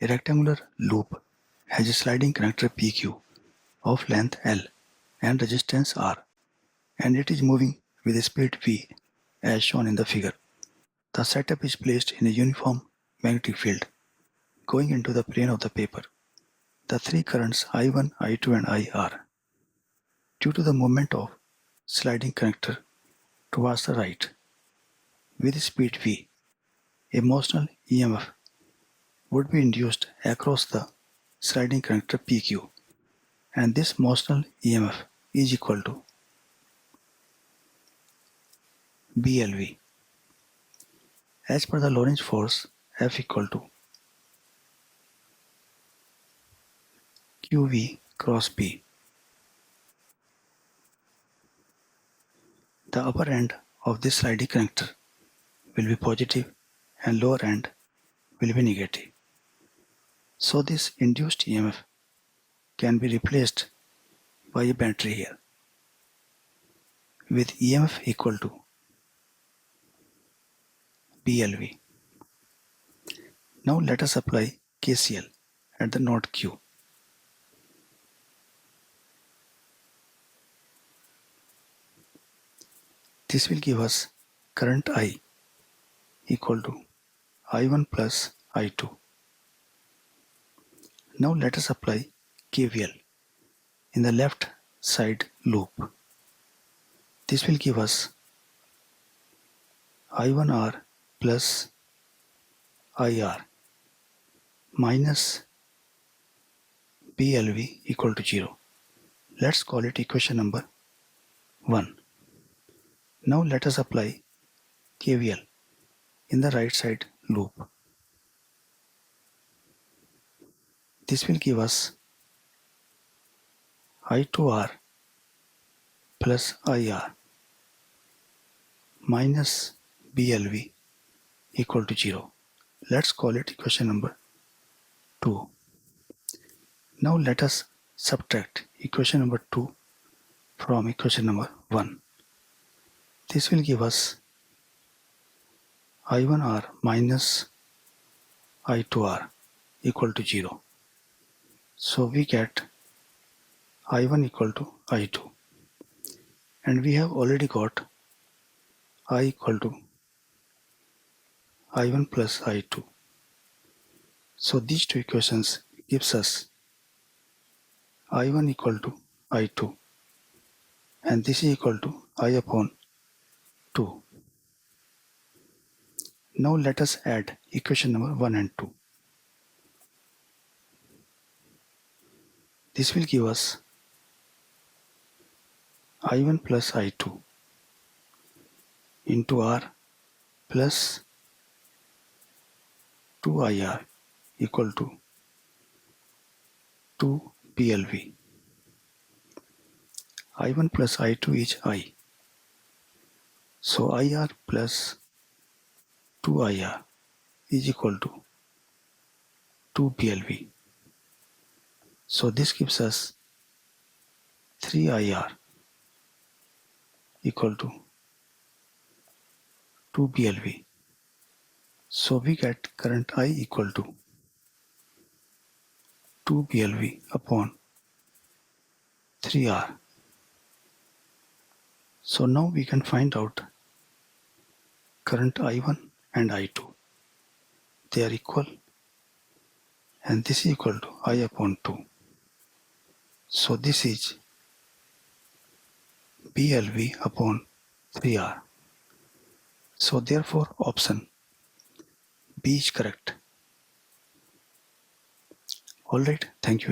A rectangular loop has a sliding connector PQ of length L and resistance R, and it is moving with a speed V as shown in the figure. The setup is placed in a uniform magnetic field going into the plane of the paper. The three currents I1, I2 and I are due to the movement of sliding connector towards the right with speed V. A motional EMF would be induced across the sliding connector PQ, and this motional EMF is equal to BLV. As per the Lorentz force, F equal to QV cross B. The upper end of this sliding connector will be positive and lower end will be negative. So this induced EMF can be replaced by a battery here with EMF equal to BLV. Now let us apply KCL at the node Q. This will give us current I equal to I1 plus I2. Now let us apply KVL in the left side loop. This will give us I1R plus IR minus BLV equal to 0. Let's call it equation number 1. Now let us apply KVL in the right side loop. This will give us I2R plus IR minus BLV equal to 0. Let's call it equation number 2. Now let us subtract equation number 2 from equation number 1. This will give us I1R minus I2R equal to 0. So we get I1 equal to I2. And we have already got I equal to I1 plus I2. So these two equations gives us I1 equal to I2, and this is equal to I upon 2. Now let us add equation number 1 and 2. This will give us I1 plus I2 into R plus 2IR equal to 2 BLV. I1 plus I2 is I. So IR plus 2IR is equal to 2 BLV. So this gives us 3IR equal to 2 BLV. So we get current I equal to 2 BLV upon 3R. So now we can find out current I1 and I2. They are equal, and this is equal to I upon 2. So this is BLV upon 3R. So therefore option B is correct. Alright, thank you very much.